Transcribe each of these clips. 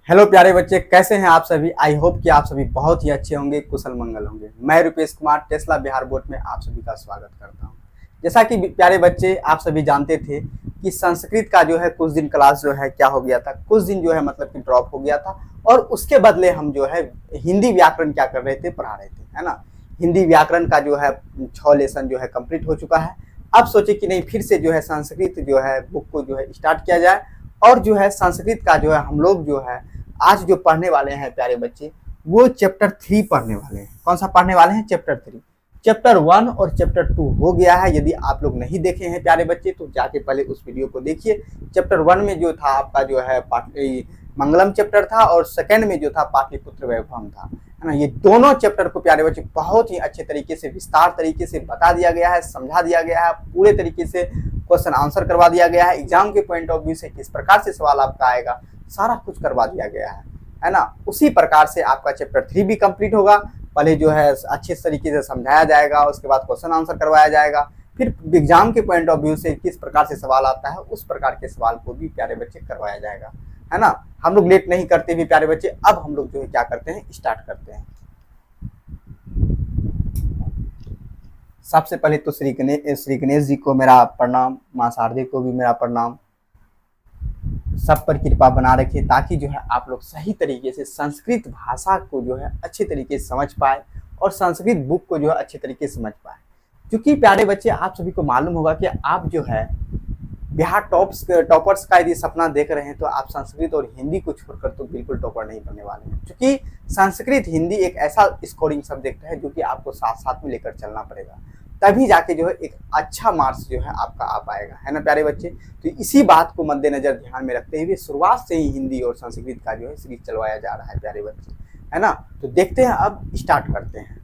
Hello प्यारे बच्चे, कैसे हैं आप सभी। आई होप कि आप सभी बहुत ही अच्छे होंगे, कुशल मंगल होंगे। मैं रुपेश कुमार टेस्ला बिहार बोर्ड में आप सभी का स्वागत करता हूं। जैसा कि प्यारे बच्चे आप सभी जानते थे कि संस्कृत का जो है कुछ दिन क्लास जो है क्या हो गया था, कुछ दिन जो है मतलब कि ड्रॉप हो गया था और उसके बदले हम जो है हिंदी व्याकरण क्या कर रहे थे, पढ़ा रहे थे, है ना। हिंदी व्याकरण का जो है 6 लेसन जो है कंप्लीट हो चुका है। अब सोचे कि नहीं, फिर से जो है संस्कृत जो है बुक को जो है स्टार्ट किया जाए और जो है संस्कृत का जो है हम लोग जो है आज जो पढ़ने वाले हैं प्यारे बच्चे, वो चैप्टर 3 पढ़ने वाले हैं। कौन सा पढ़ने वाले हैं? चैप्टर 3। चैप्टर 1 और चैप्टर 2 हो गया है। यदि आप लोग नहीं देखे हैं प्यारे बच्चे तो जाके पहले उस वीडियो को देखिए। चैप्टर 1 में जो था आपका जो है मंगलम चैप्टर था और सेकंड में जो था पाटलिपुत्र वैभवम था, है ना। ये दोनों चैप्टर को प्यारे बच्चे बहुत ही अच्छे तरीके से विस्तार तरीके से बता दिया गया है, समझा दिया गया है, पूरे तरीके से क्वेश्चन आंसर करवा दिया गया है। एग्जाम के पॉइंट ऑफ व्यू से किस प्रकार से सवाल आपका आएगा, सारा कुछ करवा दिया गया है ना। उसी प्रकार से आपका चैप्टर 3 भी कंप्लीट होगा। पहले जो है अच्छे तरीके से समझाया जाएगा, उसके बाद क्वेश्चन आंसर करवाया जाएगा, फिर एग्जाम के पॉइंट ऑफ व्यू से किस प्रकार से सवाल आता है उस प्रकार के सवाल को भी प्यारे बच्चे करवाया जाएगा, है ना। हम लोग लेट नहीं करते भी प्यारे बच्चे। अब हम लोग जो है क्या करते हैं, स्टार्ट करते हैं। सबसे पहले तो श्री गणेश जी को मेरा प्रणाम, माँ शारदे को भी मेरा प्रणाम। सब पर कृपा बना रखे ताकि जो है आप लोग सही तरीके से संस्कृत भाषा को जो है अच्छे तरीके से समझ पाए और संस्कृत बुक को जो है अच्छे तरीके से समझ पाए। क्योंकि प्यारे बच्चे आप सभी को मालूम होगा कि आप जो है बिहार टॉपर्स का यदि सपना देख रहे हैं तो आप संस्कृत और हिंदी को छोड़कर तो बिल्कुल टॉपर नहीं बनने वाले हैं। क्योंकि संस्कृत हिंदी एक ऐसा स्कोरिंग सब्जेक्ट है जो कि आपको साथ साथ में लेकर चलना पड़ेगा, तभी जाके जो है एक अच्छा मार्क्स जो है आपका आ पाएगा, है ना प्यारे बच्चे। तो इसी बात को मद्देनजर ध्यान में रखते हुए शुरुआत से ही हिंदी और संस्कृत का जो है सीरीज चलवाया जा रहा है प्यारे बच्चे, है ना। तो देखते हैं, अब स्टार्ट करते हैं।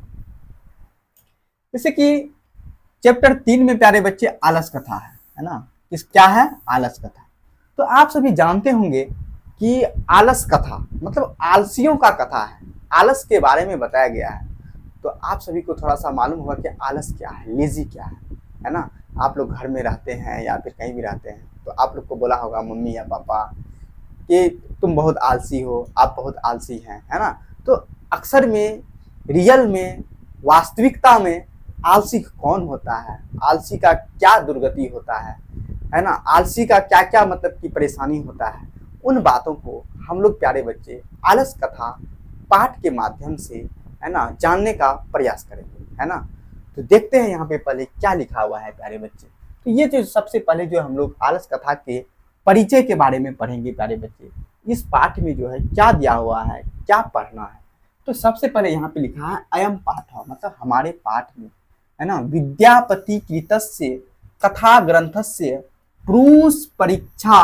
जैसे कि चैप्टर 3 में प्यारे बच्चे आलस कथा है ना। क्या है? आलस कथा। तो आप सभी जानते होंगे कि आलस कथा मतलब आलसियों का कथा है, आलस के बारे में बताया गया है। तो आप सभी को थोड़ा सा मालूम होगा कि आलस क्या है, लेजी क्या है ना। आप लोग घर में रहते हैं या फिर कहीं भी रहते हैं तो आप लोग को बोला होगा मम्मी या पापा कि तुम बहुत आलसी हो, आप बहुत आलसी हैं, है ना। तो अक्सर में, रियल में, वास्तविकता में आलसी कौन होता है, आलसी का क्या दुर्गति होता है ना, आलसी का क्या क्या मतलब की परेशानी होता है, उन बातों को हम लोग प्यारे बच्चे आलस कथा पाठ के माध्यम से, है ना, जानने का प्रयास करेंगे, है ना। तो देखते हैं यहाँ पे पहले क्या लिखा हुआ है प्यारे बच्चे। तो ये जो सबसे पहले जो हम लोग आलस कथा के परिचय के बारे में पढ़ेंगे प्यारे बच्चे। इस पाठ में जो है क्या दिया हुआ है, क्या पढ़ना है। तो सबसे पहले यहाँ पे लिखा है अयम पाठ, मतलब हमारे पाठ में, है ना, विद्यापति कृतस्य कथा ग्रंथस्य प्रूस परीक्षा,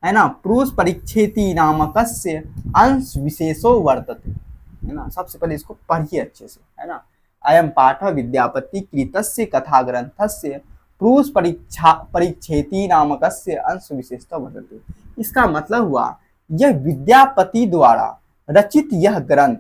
है ना, प्रूस परीक्षेति नामकस्य अंश विशेषो वर्तते, है ना। सबसे पहले इसको पढ़िए अच्छे से, है ना। अयम पाठ विद्यापति कृतस्य कथा ग्रंथस्य प्रूस परीक्षेति नामकस्य अंश विशेषता वर्तते। इसका मतलब हुआ यह विद्यापति द्वारा रचित यह ग्रंथ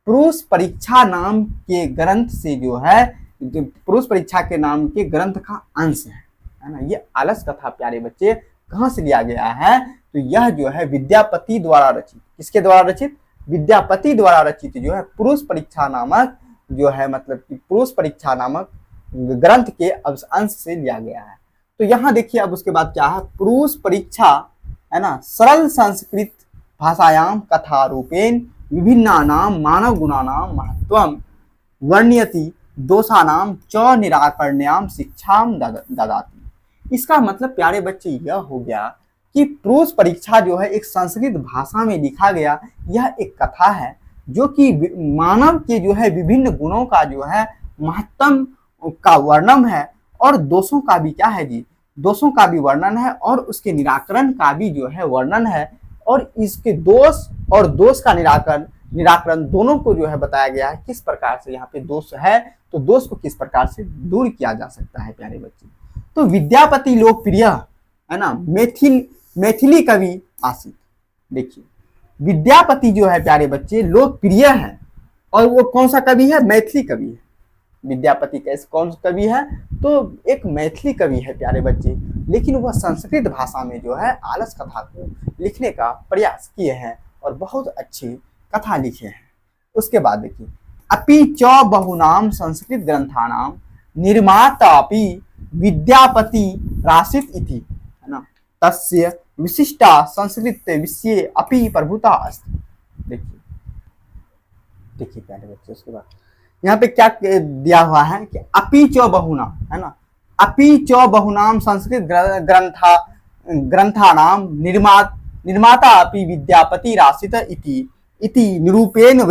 प्रूस परीक्षा नाम के ग्रंथ से जो है, प्रूस परीक्षा के नाम के ग्रंथ का अंश है ना। ये आलस कथा प्यारे बच्चे कहाँ से लिया गया है? तो यह जो है विद्यापति द्वारा रचित, किसके द्वारा रचित? विद्यापति द्वारा रचित जो है पुरुष परीक्षा नामक जो है, मतलब कि पुरुष परीक्षा नामक ग्रंथ के अंश से लिया गया है। तो यहाँ देखिए अब उसके बाद क्या है, पुरुष परीक्षा, है ना, सरल संस्कृत भाषायाम कथा रूपेण विभिन्नानाम मानव गुणानाम महत्वम वर्ण्यति दोषानाम च निराकरण्याम शिक्षाम ददाति। इसका मतलब प्यारे बच्चे यह हो गया कि पुरुष परीक्षा जो है एक संस्कृत भाषा में लिखा गया यह एक कथा है जो कि मानव के जो है विभिन्न गुणों का जो है महत्तम का वर्णन है और दोषों का भी क्या है जी, दोषों का भी वर्णन है और उसके निराकरण का भी जो है वर्णन है। और इसके दोष और दोष का निराकरण दोनों को जो है बताया गया है। किस प्रकार से यहाँ पे दोष है तो दोष को किस प्रकार से दूर किया जा सकता है प्यारे बच्चे। तो विद्यापति लोकप्रिय, है ना, मैथिली कवि आसित। देखिए विद्यापति जो है प्यारे बच्चे लोकप्रिय है और वो कौन सा कवि है? मैथिली कवि है। विद्यापति कैसे कौन सा कवि है? तो एक मैथिली कवि है प्यारे बच्चे, लेकिन वह संस्कृत भाषा में जो है आलस कथा को लिखने का प्रयास किए हैं और बहुत अच्छी कथा लिखे हैं। उसके बाद देखिए, अपि च बहुनाम संस्कृत ग्रंथानाम निर्माता अपि विद्यापति राशित इति, है ना, तस्य विशिष्टा संस्कृत विषये अपि प्रभुता अस्ति। देखिए देखिए प्यारे बच्चे, उसके बाद यहाँ पे क्या दिया हुआ है कि अपि च बहुनाम, है ना, अपि च बहुनाम संस्कृत ग्रंथानाम निर्माता अपि विद्यापति राशित इति निरूपेण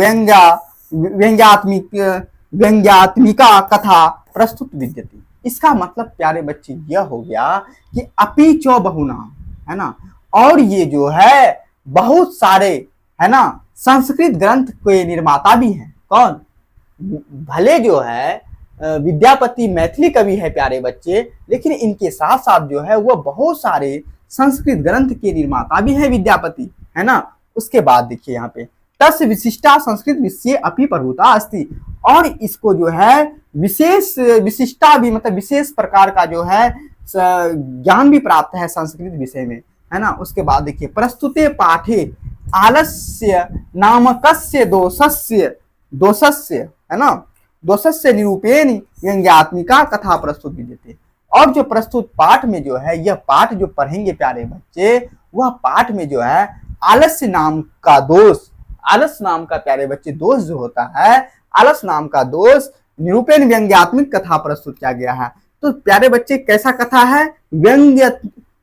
व्यंग्यात्मिका कथा प्रस्तुत विद्यते। इसका मतलब प्यारे बच्चे यह हो गया कि अपि च बहुनाम, है ना, और ये जो है बहुत सारे, है ना, संस्कृत ग्रंथ के निर्माता भी हैं। कौन? भले जो है विद्यापति मैथिली कवि है प्यारे बच्चे, लेकिन इनके साथ साथ जो है वह बहुत सारे संस्कृत ग्रंथ के निर्माता भी है विद्यापति, है ना। उसके बाद देखिए यहाँ पे तस्य विशिष्टा संस्कृत विषय अपि प्रभुता अस्ति, और इसको जो है विशेष विशिष्टा भी, मतलब विशेष प्रकार का जो है ज्ञान भी प्राप्त है संस्कृत विषय में, है ना। उसके बाद देखिए प्रस्तुते पाठे आलस्य नामकस्य दोषस्य, है ना, दोषस्य निरूपेण व्यंग्यात्मिका कथा प्रस्तुत विद्यते। और जो प्रस्तुत पाठ में जो है, यह पाठ जो पढ़ेंगे प्यारे बच्चे, वह पाठ में जो है आलस्य नाम का दोष, आलस नाम का प्यारे बच्चे दोष जो होता है, आलस नाम का दोष निरूपेण व्यंग्यात्मिक कथा प्रस्तुत किया गया है। तो प्यारे बच्चे कैसा कथा है?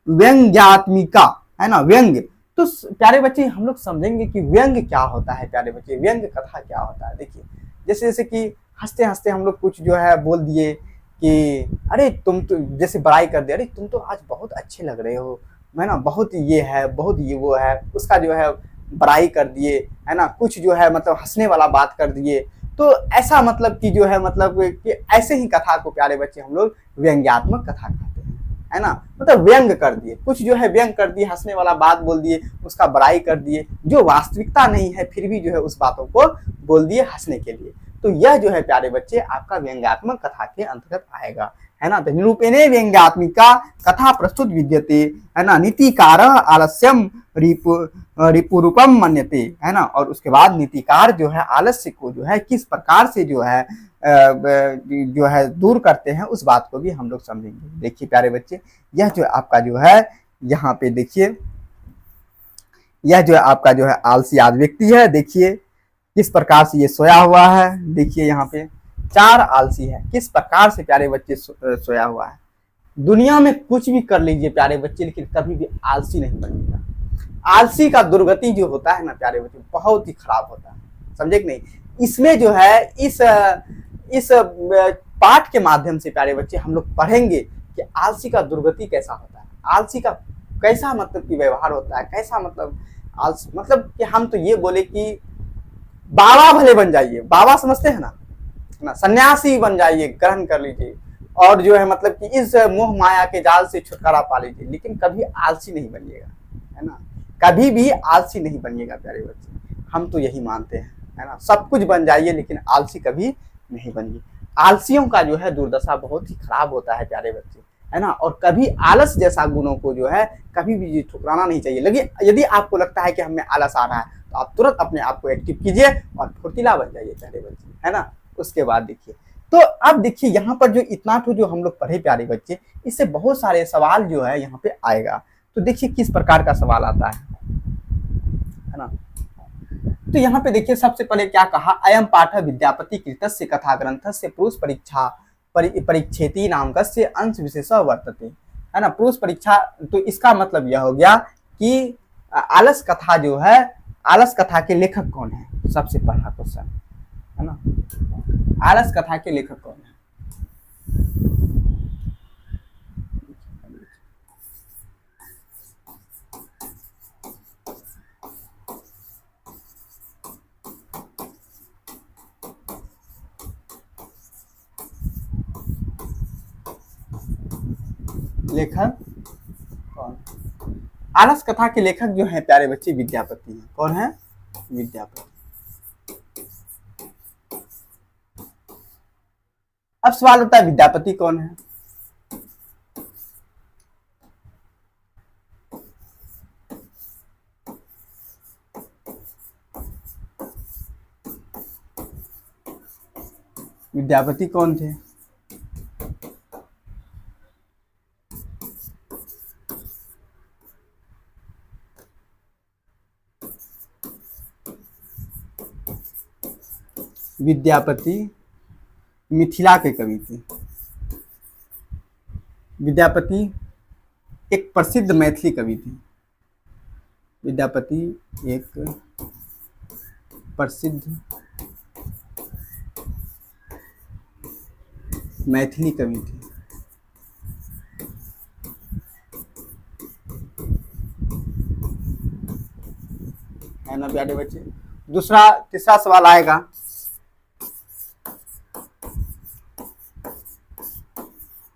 व्यंग्यात्मिका, है ना, व्यंग्य। तो प्यारे बच्चे हम लोग समझेंगे कि व्यंग्य क्या होता है प्यारे बच्चे, व्यंग्य कथा क्या होता है। देखिए जैसे कि हंसते हंसते हम लोग कुछ जो है बोल दिए कि अरे तुम तो, जैसे बड़ाई कर दिया, अरे तुम तो आज बहुत अच्छे लग रहे हो, है ना, बहुत ये है, बहुत ये वो है, उसका जो है बड़ाई कर दिए, है ना, कुछ जो है मतलब हंसने वाला बात कर दिए। तो ऐसा मतलब कि जो है मतलब कि ऐसे ही कथा को प्यारे बच्चे हम लोग व्यंग्यात्मक कथा कहते हैं, है ना, मतलब व्यंग कर दिए, कुछ जो है व्यंग कर दिए, हंसने वाला बात बोल दिए, उसका बड़ाई कर दिए, जो वास्तविकता नहीं है फिर भी जो है उस बातों को बोल दिए हंसने के लिए। तो यह जो है प्यारे बच्चे आपका व्यंग्यात्मक कथा के अंतर्गत आएगा, है ना। तो निरूपेणे व्यंग्यात्मिका कथा प्रस्तुत विद्यते, है ना, नीतिकार आलस्यम रिपुरूपम मन्यते, है ना। और उसके बाद नीतिकार जो है आलस्य को जो है किस प्रकार से जो है दूर करते हैं, उस बात को भी हम लोग समझेंगे। देखिए प्यारे बच्चे, यह जो आपका जो है यहाँ पे देखिए, यह जो है आपका जो है आलसी आदि व्यक्ति है। देखिए किस प्रकार से ये सोया हुआ है। देखिए यहाँ पे 4 आलसी है, किस प्रकार से प्यारे बच्चे सोया हुआ है। दुनिया में कुछ भी कर लीजिए प्यारे बच्चे, लेकिन कभी भी आलसी नहीं बनिएगा। आलसी का दुर्गति जो होता है ना प्यारे बच्चे, बहुत ही खराब होता है, समझे कि नहीं। इसमें जो है इस पाठ के माध्यम से प्यारे बच्चे हम लोग पढ़ेंगे कि आलसी का दुर्गति कैसा होता है, आलसी का कैसा मतलब कि व्यवहार होता है, कैसा मतलब आलसी, मतलब कि हम तो ये बोले कि बाबा भले बन जाइए, बाबा समझते हैं ना, सन्यासी बन जाइए, ग्रहण कर लीजिए, और जो है मतलब कि इस मोह माया के जाल से छुटकारा पा लीजिए, लेकिन कभी आलसी नहीं बनिएगा, है ना, कभी भी आलसी नहीं बनिएगा प्यारे बच्चे। हम तो यही मानते हैं, है ना, सब कुछ बन जाइए लेकिन आलसी कभी नहीं बनिए। आलसियों का जो है दुर्दशा बहुत ही खराब होता है प्यारे बच्चे, है ना। और कभी आलस जैसा गुणों को जो है कभी भी ठुकराना नहीं चाहिए। लगे यदि आपको लगता है कि हमें आलस आ रहा है, तो आप तुरंत अपने आप को एक्टिव कीजिए और फुर्तीला बन जाइए प्यारे बच्चे, है ना। उसके बाद देखिए, तो अब देखिए यहाँ पर जो इतना तो जो हम लोग पढ़े प्यारे बच्चे, इससे बहुत सारे सवाल जो है यहाँ पे आएगा। तो देखिए किस प्रकार का सवाल आता है ना। तो यहाँ पे देखिए सबसे पहले क्या कहा, अयम पाठ विद्यापति कृतस्य कथा ग्रंथस्य पुरुष परीक्षेति नामकस्य अंश विशेष वर्तते, है ना, पुरुष परीक्षा। तो इसका मतलब यह हो गया कि आलस कथा जो है, आलस कथा के लेखक कौन है, सबसे पहला क्वेश्चन, है ना, आलस कथा के लेखक कौन है। लेखक कौन? आलस कथा के लेखक जो है प्यारे बच्चे विद्यापति हैं। कौन है? विद्यापति। अब सवाल होता है विद्यापति कौन है। विद्यापति कौन थे? विद्यापति मिथिला के कवि थे। विद्यापति एक प्रसिद्ध मैथिली कवि थे। विद्यापति एक प्रसिद्ध मैथिली कवि थे। है ना प्यारे बच्चे। तीसरा सवाल आएगा,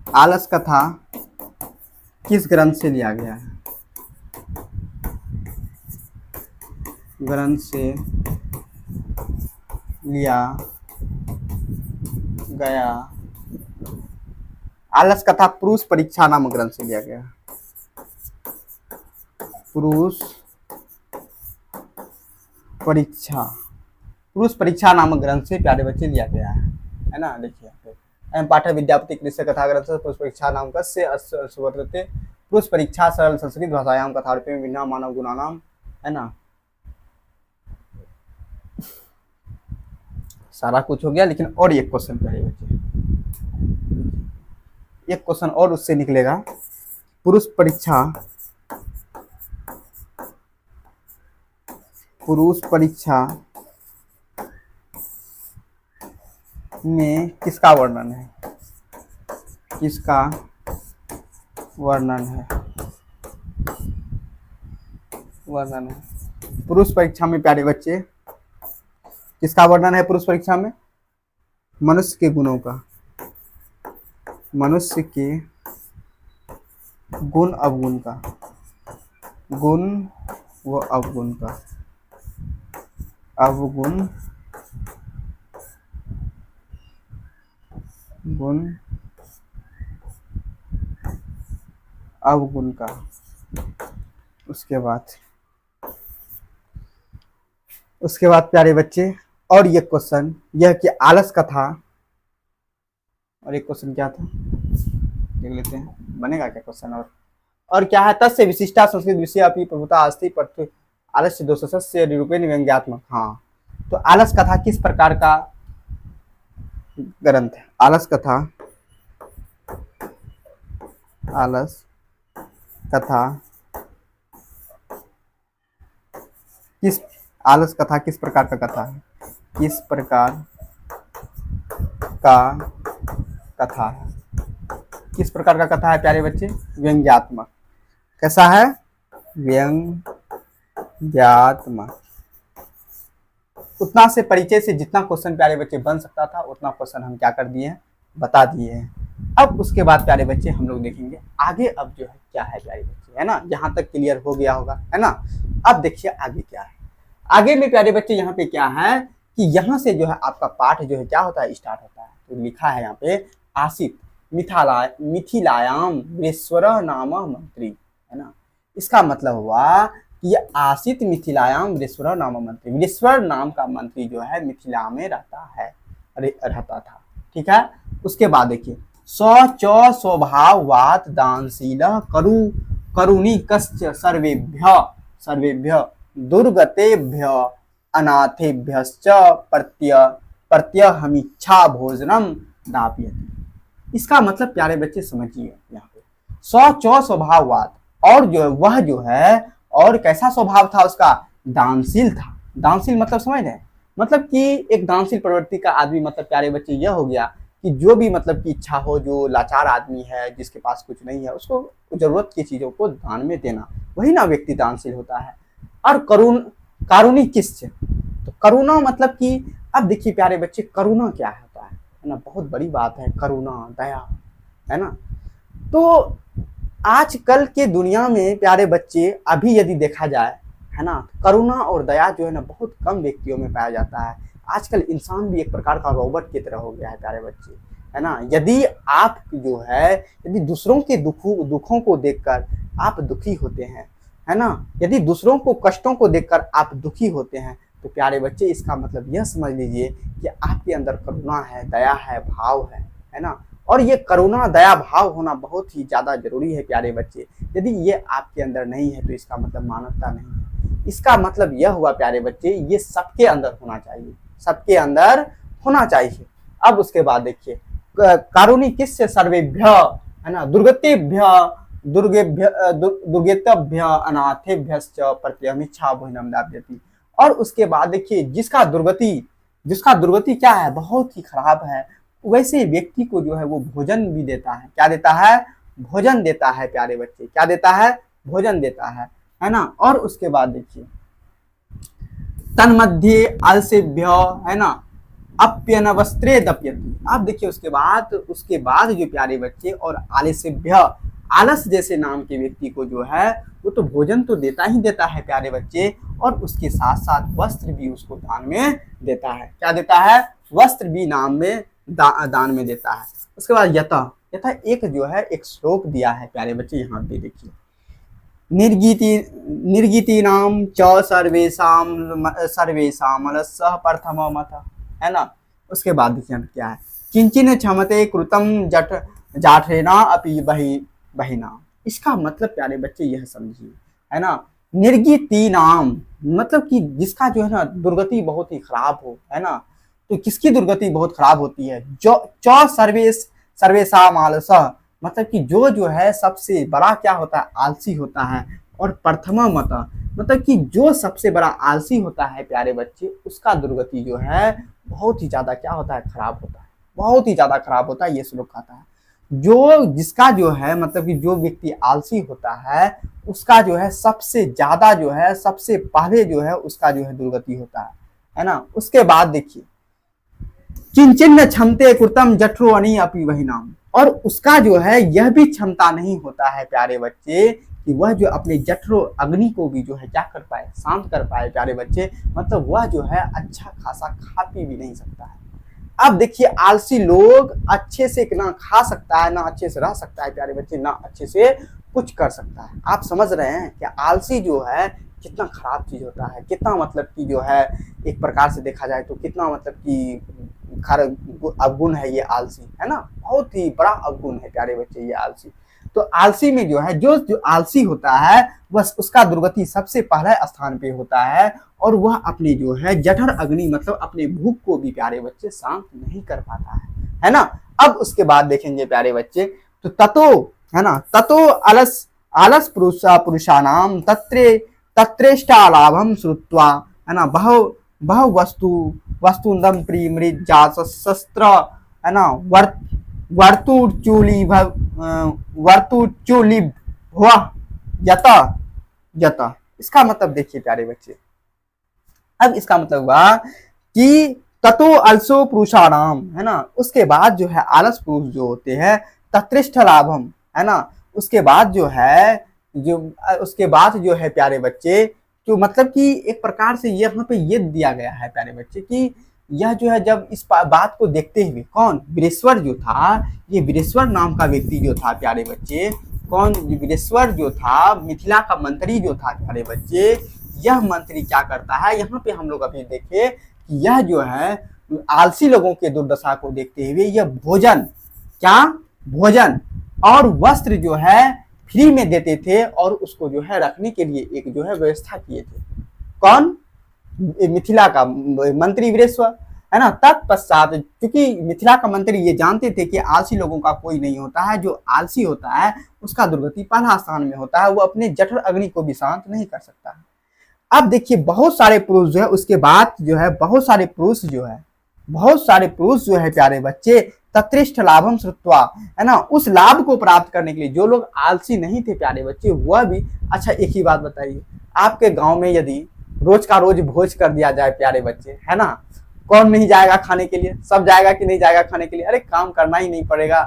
आलस कथा किस ग्रंथ से लिया गया है? ग्रंथ से लिया गया। आलस कथा पुरुष परीक्षा नामक ग्रंथ से लिया गया। पुरुष परीक्षा नामक ग्रंथ से प्यारे बच्चे लिया गया है ना। देखिए एम पाठ विद्यापति कृष्ण कथा ग्रंथ से पुरुष परीक्षा नाम का से सुवर्तते पुरुष परीक्षा सरल संस्कृत भाषायाम कथा रूपे विभिन्न मानव गुणानाम, है ना। सारा कुछ हो गया, लेकिन और एक क्वेश्चन प्यारे बच्चे, एक क्वेश्चन और उससे निकलेगा। पुरुष परीक्षा में किसका वर्णन है? किसका वर्णन है? पुरुष परीक्षा में प्यारे बच्चे किसका वर्णन है? पुरुष परीक्षा में मनुष्य के गुणों का, मनुष्य के गुण अवगुण का, गुण व अवगुण का, अवगुण गुण अवगुण का। उसके बाद प्यारे बच्चे और ये क्वेश्चन यह कि आलस कथा, और एक क्वेश्चन क्या था देख लेते हैं, बनेगा क्या क्वेश्चन? और क्या है? तस्य विशिष्टा संस्कृत विषय अपनी प्रभुता अस्ति पर आलस्य दोषस्य निरूपेण व्यंग्यात्मक। हाँ, तो आलस कथा किस प्रकार का ग्रंथ है? आलस कथा किस प्रकार का कथा है? किस प्रकार का कथा है प्यारे बच्चे? व्यंग्यात्मक। कैसा है? व्यंग्यात्मक। उतना से परिचय से जितना क्वेश्चन प्यारे बच्चे बन सकता था उतना क्वेश्चन हम क्या कर दिए हैं, बता दिए हैं। अब उसके बाद प्यारे बच्चे हम लोग देखेंगे आगे अब जो है क्या है प्यारे बच्चे, है ना। यहाँ तक क्लियर हो गया होगा, है ना। अब देखिए आगे क्या है। आगे में प्यारे बच्चे यहाँ पे क्या है कि यहाँ से जो है आपका पाठ जो है क्या होता है, स्टार्ट होता है। तो लिखा है यहाँ पे आसित मिथिलायाम वीरेश्वर नाम मंत्री, है ना। इसका मतलब हुआ कि ये आसित मिथिलायाम वीरेश्वर नाम मंत्री, वीरेश्वर नाम का मंत्री जो है मिथिला में रहता था। ठीक है। उसके बाद देखिए स्वभाववात दानशील करुणिकश्च सर्वेभ्य दुर्गतेभ्य अनाथेभ्यश्च प्रत्यहमिच्छा भोजनम दापयति। इसका मतलब प्यारे बच्चे समझिए यहाँ पे स्वभाववाद, और जो है वह जो है और कैसा स्वभाव था उसका? दानशील था। दानशील मतलब समझ रहे हैं, मतलब कि एक दानशील प्रवृत्ति का आदमी, मतलब प्यारे बच्चे यह हो गया कि जो भी मतलब की इच्छा हो, जो लाचार आदमी है, जिसके पास कुछ नहीं है, उसको जरूरत की चीजों को दान में देना, वही ना व्यक्ति दानशील होता है। और कारुणी किससे? तो करुणा मतलब कि अब देखिए प्यारे बच्चे करुणा क्या होता है ना, बहुत बड़ी बात है करुणा, दया, है ना। तो आजकल के दुनिया में प्यारे बच्चे अभी यदि देखा जाए, है ना, करुणा और दया जो है ना बहुत कम व्यक्तियों में पाया जाता है। आजकल इंसान भी एक प्रकार का रोबोट की तरह हो गया है प्यारे बच्चे, है ना। यदि आप जो है यदि दूसरों के दुखों को देखकर आप दुखी होते हैं, है ना, यदि दूसरों को कष्टों को देखकर आप दुखी होते हैं, तो प्यारे बच्चे इसका मतलब यह समझ लीजिए कि आपके अंदर करुणा है, दया है, भाव है ना। और ये करुणा दया भाव होना बहुत ही ज़्यादा जरूरी है प्यारे बच्चे। यदि ये आपके अंदर नहीं है तो इसका मतलब मानवता नहीं है। इसका मतलब यह हुआ प्यारे बच्चे, ये सबके अंदर होना चाहिए, सबके अंदर होना चाहिए। अब उसके बाद देखिए, कारुणी किससे सर्वेभ्य, है ना, दुर्गेतभ्य अनाथेभ्यश्च प्रत्यमिच्छा भोजनम दाप्यति। और उसके बाद देखिए, जिसका दुर्गति क्या है, बहुत ही खराब है, वैसे व्यक्ति को जो है वो भोजन भी देता है। क्या देता है? भोजन देता है प्यारे बच्चे। क्या देता है? भोजन देता है ना। और उसके बाद देखिए, तन्मध्ये आलसेभ्य, है ना, अप्यन वस्त्रे दप्यति। आप देखिए उसके बाद जो प्यारे बच्चे, और आलसेभ्य, आलस जैसे नाम के व्यक्ति को जो है वो तो भोजन तो देता ही देता है प्यारे बच्चे, और उसके साथ साथ वस्त्र भी उसको दान में देता है। क्या देता है? वस्त्र भी नाम में दान में देता है। उसके बाद यथा एक जो है एक श्लोक दिया है प्यारे बच्चे, यहाँ पे देखिए, निर्गीति नाम च सर्वेशाम अलसः प्रथममथ, है ना। उसके बाद देखिए क्या है, किंचिन क्षमते कृतम जाठरेना अपि बहिना। इसका मतलब प्यारे बच्चे यह समझिए, है ना, निर्गीति नाम मतलब कि जिसका जो है ना दुर्गति बहुत ही खराब हो, है ना। तो किसकी दुर्गति बहुत खराब होती है? जो सर्वेशाम आलसः, मतलब कि जो है सबसे बड़ा क्या होता है? आलसी होता है। और प्रथमा मत, मतलब कि जो सबसे बड़ा आलसी होता है प्यारे बच्चे, उसका दुर्गति जो है बहुत ही ज्यादा क्या होता है? खराब होता है, बहुत ही ज्यादा खराब होता है। ये श्लोक कहता है जिसका जो है मतलब कि जो व्यक्ति आलसी होता है उसका जो है सबसे ज्यादा जो है सबसे पहले जो है उसका जो है दुर्गति होता है ना। उसके बाद देखिए, किंचिन क्षमते कृतम जठरो अनि अपि वहिनाम, और उसका जो है यह भी क्षमता नहीं होता है प्यारे बच्चे कि वह जो अपने जठरो अग्नि को भी जो है क्या कर पाए? शांत कर पाए प्यारे बच्चे। मतलब वह जो है अच्छा खासा खा पी भी नहीं सकता है। अब देखिए, आलसी लोग अच्छे से ना खा सकता है, ना अच्छे से रह सकता है प्यारे बच्चे, ना अच्छे से कुछ कर सकता है। आप समझ रहे हैं कि आलसी जो है कितना खराब चीज होता है, कितना मतलब कि जो है एक प्रकार से देखा जाए तो कितना मतलब कि अवगुण है ये आलसी, है ना। बहुत ही बड़ा अवगुण है प्यारे बच्चे ये आलसी। तो आलसी में जो है जो आलसी होता है बस उसका दुर्गति सबसे पहले स्थान पे होता है, और वह अपनी जो है जठर अग्नि मतलब अपने भूख को भी प्यारे बच्चे शांत नहीं कर पाता है ना। अब उसके बाद देखेंगे प्यारे बच्चे, तो ततो, है ना, ततो आलस पुरुषानाम तत्रेष्टा लाभम श्रुत्वा, है ना, बहु वस्तुंदम प्रीमृजा शस्त्र, है ना, वर्तुचूली यत। इसका मतलब देखिए प्यारे बच्चे, अब इसका मतलब हुआ कि ततो अलसो पुरुषाणाम, है ना, उसके बाद जो है आलस पुरुष जो होते हैं तत्रिष्ठ लाभम, है ना, उसके बाद जो है प्यारे बच्चे, तो मतलब कि एक प्रकार से यहाँ पे ये दिया गया है प्यारे बच्चे कि यह जो है जब इस बात को देखते हुए कौन? वीरेश्वर जो था, ये वीरेश्वर नाम का व्यक्ति जो था प्यारे बच्चे, कौन? वीरेश्वर जो था, मिथिला का मंत्री जो था प्यारे बच्चे, यह मंत्री क्या करता है? यहाँ पे हम लोग अभी देखे कि यह जो है आलसी लोगों के दुर्दशा को देखते हुए यह भोजन और वस्त्र जो है फ्री में देते थे, और उसको जो है रखने के लिए एक जो है व्यवस्था किए थे। कौन? मिथिला का मंत्री वीरेश्वर, है ना। तत्पश्चात क्योंकि मिथिला का मंत्री ये जानते थे कि आलसी लोगों का कोई नहीं होता है, जो आलसी होता है उसका दुर्गति पहला स्थान में होता है, वो अपने जठर अग्नि को भी शांत नहीं कर सकता है। अब देखिए, बहुत सारे पुरुष जो है उसके बाद जो है बहुत सारे पुरुष जो है प्यारे बच्चे तत्रिष्ठ लाभम श्रुत्वा, है ना, उस लाभ को प्राप्त करने के लिए जो लोग आलसी नहीं थे प्यारे बच्चे वह भी। अच्छा एक ही बात बताइए, आपके गांव में यदि रोज का रोज भोज कर दिया जाए प्यारे बच्चे, है ना, कौन नहीं जाएगा खाने के लिए? सब जाएगा कि नहीं जाएगा खाने के लिए? अरे काम करना ही नहीं पड़ेगा,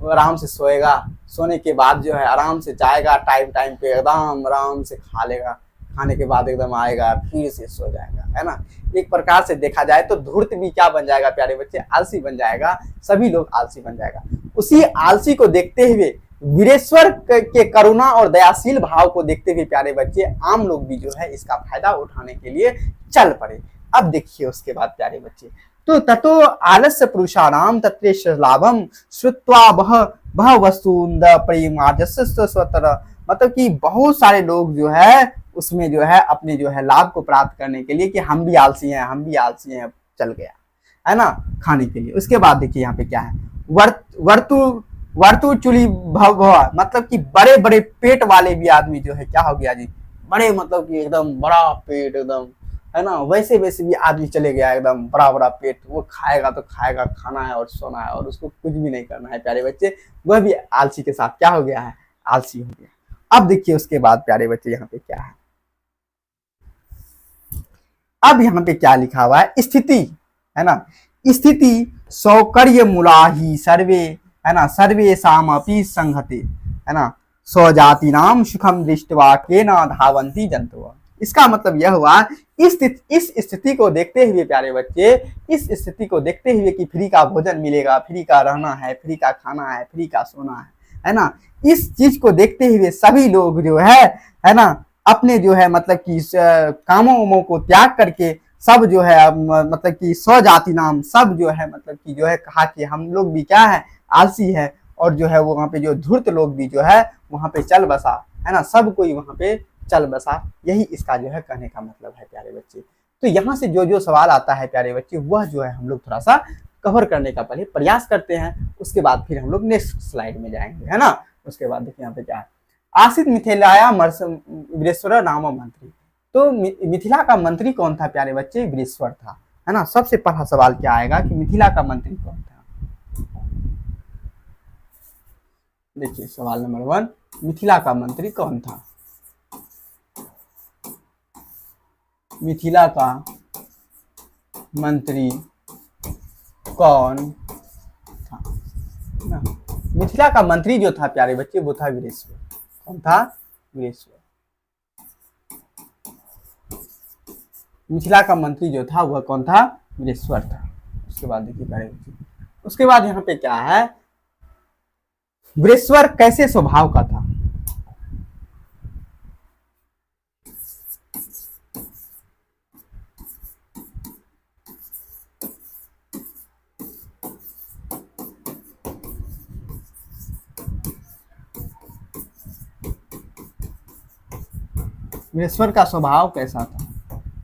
आराम से सोएगा, सोने के बाद जो है आराम से जाएगा, टाइम पे एकदम आराम से खा लेगा, खाने के बाद एकदम आएगा फिर से सो जाएगा, है ना। एक प्रकार से देखा जाए तो धूर्त भी क्या बन जाएगा प्यारे बच्चे? आलसी बन जाएगा, सभी लोग आलसी बन जाएगा। उसी आलसी को देखते हुए, वीरेश्वर के करुणा और दयाशील भाव को देखते हुए प्यारे बच्चे, आम लोग भी जो है इसका फायदा उठाने के लिए चल पड़े। अब देखिए उसके बाद प्यारे बच्चे, तो ततो आलस्य पुरुषाणाम तत्रेश लाभम श्रुत्वा बह वस्तुंद परिमार्जस्य स्वतर, मतलब कि बहुत सारे लोग जो है उसमें जो है अपने जो है लाभ को प्राप्त करने के लिए कि हम भी आलसी हैं, हम भी आलसी हैं, चल गया है ना खाने के लिए। उसके बाद देखिए यहाँ पे क्या है, वर्तु वर्तु चुली भव, मतलब कि बड़े बड़े पेट वाले भी आदमी जो है क्या हो गया जी, बड़े मतलब कि एकदम बड़ा पेट एकदम, है ना, वैसे वैसे भी आदमी चले गया एकदम बड़ा बड़ा पेट, वो खाएगा तो खाएगा, खाना है और सोना है और उसको कुछ भी नहीं करना है प्यारे बच्चे, वह भी आलसी के साथ क्या हो गया है, आलसी हो गया। अब देखिए उसके बाद प्यारे बच्चे यहाँ पे क्या है, अब यहाँ पे क्या लिखा हुआ है, स्थिति, है ना, स्थिति सौकर्य मूलाही सर्वे, है ना, सर्वे सामपि संहते, है ना, स्वजाति नाम सुखम दृष्टवा के न धावंती जंतु। इसका मतलब यह हुआ, इस स्थिति को देखते हुए प्यारे बच्चे, इस स्थिति को देखते हुए कि फ्री का भोजन मिलेगा, फ्री का रहना है, फ्री का खाना है, फ्री का सोना है ना, इस चीज को देखते हुए सभी लोग जो है ना, अपने जो है मतलब कि कामों को त्याग करके सब जो है मतलब कि स्वजाति नाम, सब जो है मतलब कि जो है कहा कि हम लोग भी क्या है, आलसी है, और जो है वो वहाँ पे जो धूर्त लोग भी जो है वहाँ पे चल बसा, है ना, सब कोई वहाँ पे चल बसा, यही इसका जो है कहने का मतलब है प्यारे बच्चे। तो यहाँ से जो जो सवाल आता है प्यारे बच्चे, वह जो है हम लोग थोड़ा सा कवर करने का पहले प्रयास करते हैं, उसके बाद फिर हम लोग नेक्स्ट स्लाइड में जाएंगे, है ना। उसके बाद देखिए यहाँ पे क्या है, आसित मिथिलाया वीरेश्वर नाम मंत्री, तो मिथिला का मंत्री कौन था प्यारे बच्चे, वीरेश्वर था, है ना। सबसे पहला सवाल क्या आएगा कि मिथिला का मंत्री कौन था, देखिए सवाल नंबर 1, मिथिला का मंत्री कौन था, मिथिला का मंत्री कौन था ना? मिथिला का मंत्री जो था प्यारे बच्चे वो था वीरेश्वर, कौन था, वीरेश्वर। मिथिला का मंत्री जो था वह कौन था, वीरेश्वर था। उसके बाद देखिए प्यारे बच्चे, उसके बाद यहाँ पे क्या है, वीरेश्वर कैसे स्वभाव का था, वीरेश्वर का स्वभाव कैसा था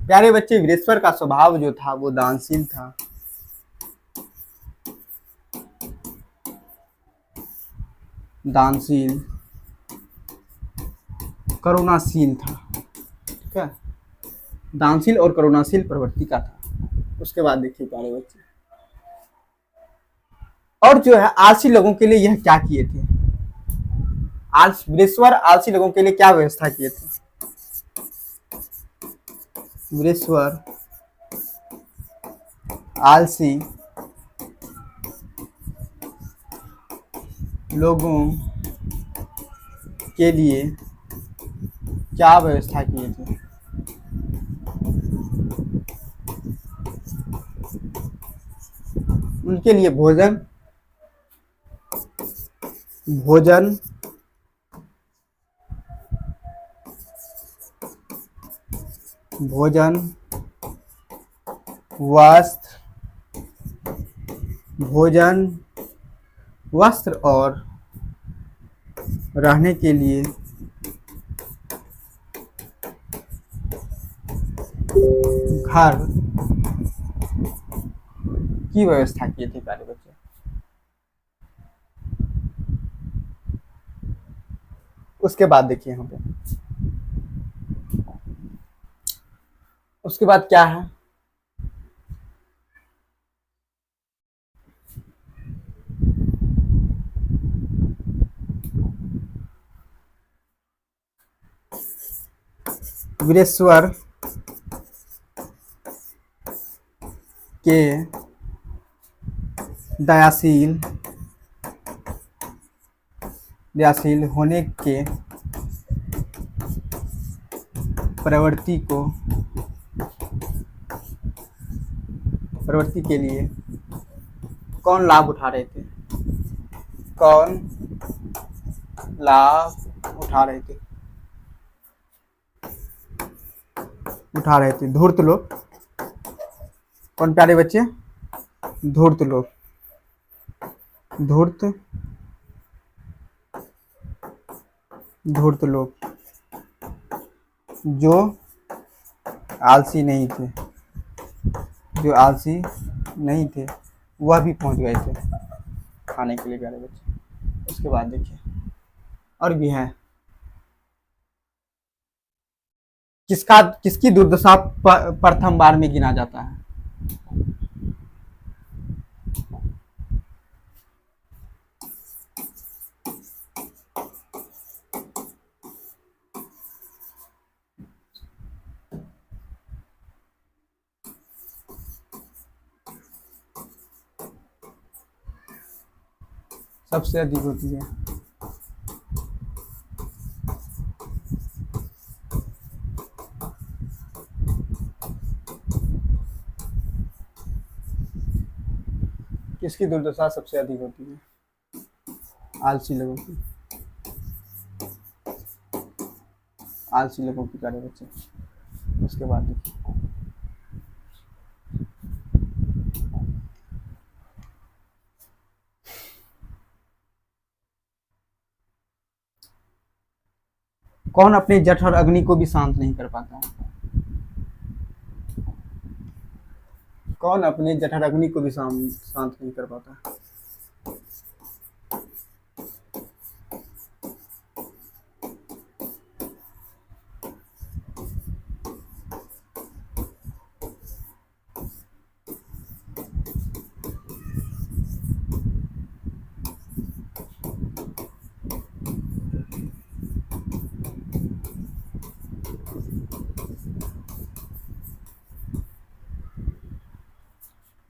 प्यारे बच्चे, वीरेश्वर का स्वभाव जो था वो दानशील था, दानशील, करुणाशील था, ठीक है, दानशील और करुणाशील प्रवृत्ति का था। उसके बाद देखिए प्यारे बच्चे, और जो है आलसी लोगों के लिए यह क्या किए थे, वीरेश्वर आलसी लोगों के लिए क्या व्यवस्था किए थे, वीरेश्वर आलसी लोगों के लिए क्या व्यवस्था किए थे, उनके लिए भोजन, भोजन, भोजन, वस्त्र, भोजन, वस्त्र और रहने के लिए घर की व्यवस्था की थी प्यारे बच्चे। उसके बाद देखिए यहाँ पे, उसके बाद क्या है, वीरेश्वर के दयाशील होने के प्रवृत्ति के लिए कौन लाभ उठा रहे थे, कौन लाभ उठा रहे थे, धूर्त लोग, कौन प्यारे बच्चे? धूर्त लोग, धूर्त धूर्त लोग जो आलसी नहीं थे, जो आलसी नहीं थे वह भी पहुंच गए थे खाने के लिए प्यारे बच्चे। उसके बाद देखिए और भी है, किसकी दुर्दशा प्रथम बार में गिना जाता है? सबसे अधिक होती है किसकी दुर्दशा सबसे अधिक होती है? आलसी लोगों की, आलसी लोगों की प्यारे बच्चे। उसके बाद देखिए कौन अपने जठर अग्नि को भी शांत नहीं कर पाता है? कौन अपने जठर अग्नि को भी शांत नहीं कर पाता?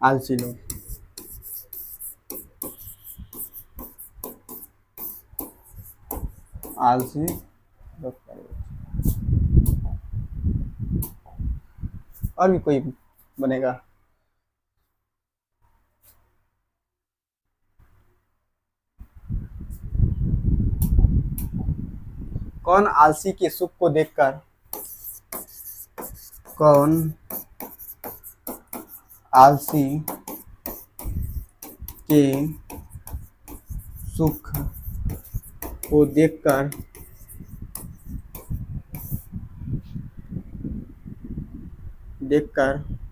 आलसी लोग, आलसी लोग। और भी कोई बनेगा? कौन आलसी के सुख को देखकर, कौन आलसी के सुख को देखकर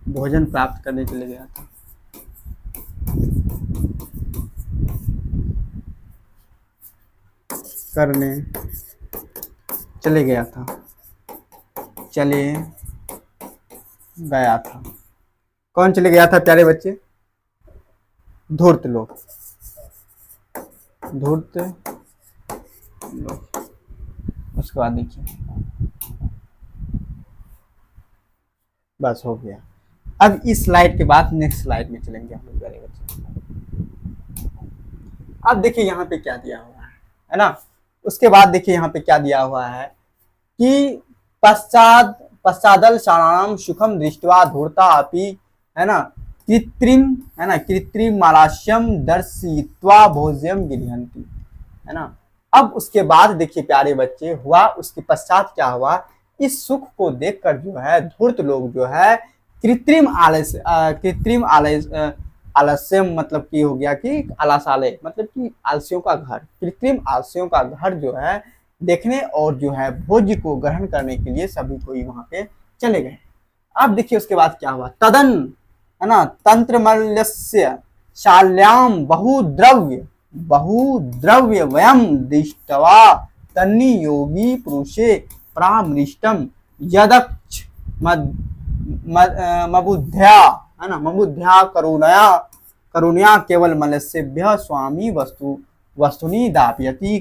भोजन प्राप्त करने चले गया था? करने चले गया था, चले गया था। कौन चले गया था प्यारे बच्चे? धूर्त लोग, धूर्त लोग। उसके बाद देखिए बस हो गया। अब इस स्लाइड के बाद नेक्स्ट स्लाइड में चलेंगे हम लोग प्यारे बच्चे। अब देखिए यहाँ पे क्या दिया हुआ है ना। उसके बाद देखिए यहाँ पे क्या दिया हुआ है कि पश्चादल शाणाम सुखम दृष्टवा धूर्ता अपि, है ना, कृत्रिम मालास्यम दर्शित्वा भोज्यम गृह्णन्ति, है ना। अब उसके बाद देखिए प्यारे बच्चे हुआ, उसके पश्चात क्या हुआ, इस सुख को देखकर जो है धूर्त लोग जो है कृत्रिम आलस्यम मतलब कि हो गया कि आलसालय मतलब कि आलसियों का घर, कृत्रिम आलसियों का घर जो है देखने और जो है भोज्य को ग्रहण करने के लिए सभी कोई वहां पे चले गए। अब देखिए उसके बाद क्या हुआ, तदन, है ना, तंत्रमल्यस्य शाल्याम बहुद्रव्य वयम दृष्टवा तन्नि योगी पुरुषे प्रामृष्टम यदक्ष मबुद्ध्या, है ना, मबुद्ध्या करुणया केवल मलस्येभ्य स्वामी वस्तुनि दापयति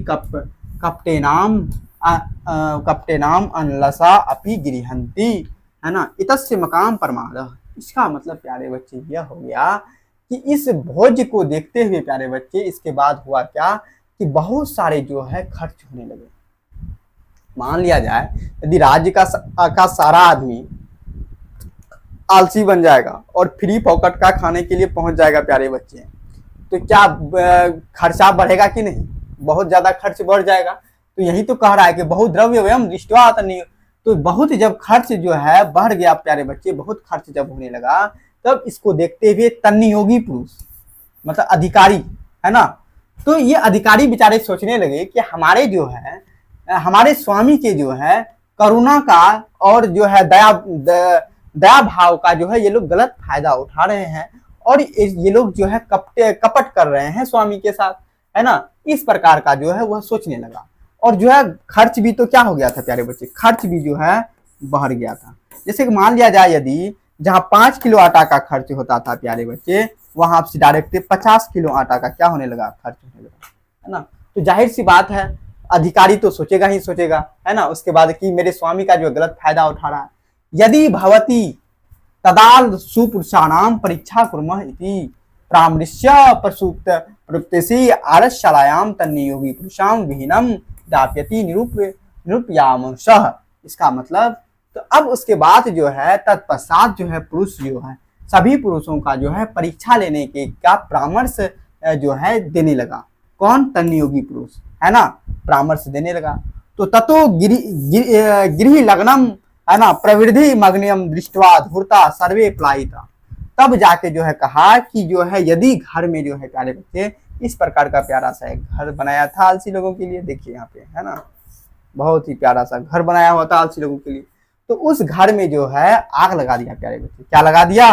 कपटेनाम अनलसा अपि गृह्णन्ति, है ना, इतस्य मकाम परमादः। इसका मतलब प्यारे बच्चे यह हो गया कि इस भोज को देखते हुए प्यारे बच्चे इसके बाद हुआ क्या कि बहुत सारे जो है खर्च होने लगे। मान लिया जाए यदि राज्य का सारा आदमी आलसी बन जाएगा और फ्री पॉकेट का खाने के लिए पहुंच जाएगा प्यारे बच्चे, तो क्या खर्चा बढ़ेगा कि नहीं? बहुत ज्यादा खर्च बढ़ जाएगा। तो यही तो कह रहा है कि बहुत द्रव्य वयम दृष्टवा, तो बहुत जब खर्च जो है बढ़ गया प्यारे बच्चे, बहुत खर्च जब होने लगा तब इसको देखते हुए तन्नियोगी पुरुष मतलब अधिकारी है ना, तो ये अधिकारी बेचारे सोचने लगे कि हमारे जो है हमारे स्वामी के जो है करुणा का और जो है दया भाव का जो है ये लोग गलत फायदा उठा रहे हैं और ये लोग जो है कपट कर रहे हैं स्वामी के साथ, है ना। इस प्रकार का जो है वह सोचने लगा और जो है खर्च भी तो क्या हो गया था प्यारे बच्चे, खर्च भी जो है बढ़ गया था। जैसे कि मान लिया जाए यदि जहां 5 किलो आटा का खर्च होता था प्यारे बच्चे, वहां आपसे डायरेक्ट 50 किलो आटा का क्या होने लगा, खर्च होने लगा, है ना। तो जाहिर सी बात है अधिकारी तो सोचेगा ही सोचेगा, है ना, उसके बाद कि मेरे स्वामी का जो गलत फायदा उठा रहा है। यदि भवती तदाल सुपुरुषाणाम परीक्षा कुर्मः इति प्रामृश्य प्रसूक्त प्रत्यसी आरशालायाम तन्नियोगी पुरुषाम विहीनम दाप्यति निरूपयामशः। इसका मतलब तो अब उसके बाद जो है तत्पश्चात जो है पुरुष जो है सभी पुरुषों का जो है परीक्षा लेने के का परामर्श जो है देने लगा। कौन, तन्नियोगी पुरुष, है ना, परामर्श देने लगा। तो ततो गृह लग्नम, है ना, प्रवृद्धि मग्नियम दृष्टवा धूर्ता सर्वे प्लायिता। तब जाके जो है कहा कि जो है यदि घर में जो है प्यारे बच्चे इस प्रकार का प्यारा सा एक घर बनाया था आलसी लोगों के लिए, देखिए यहाँ पे, है ना, बहुत ही प्यारा सा घर बनाया हुआ था आलसी लोगों के लिए। तो उस घर में जो है आग लगा दिया प्यारे बच्चे, क्या लगा दिया,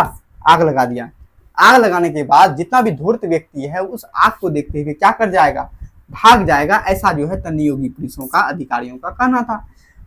आग लगा दिया। आग लगाने के बाद जितना भी धूर्त व्यक्ति है उस आग को देखते हुए क्या कर जाएगा, भाग जाएगा। ऐसा जो है तन्नियोगी पुरुषों का अधिकारियों का कहना था।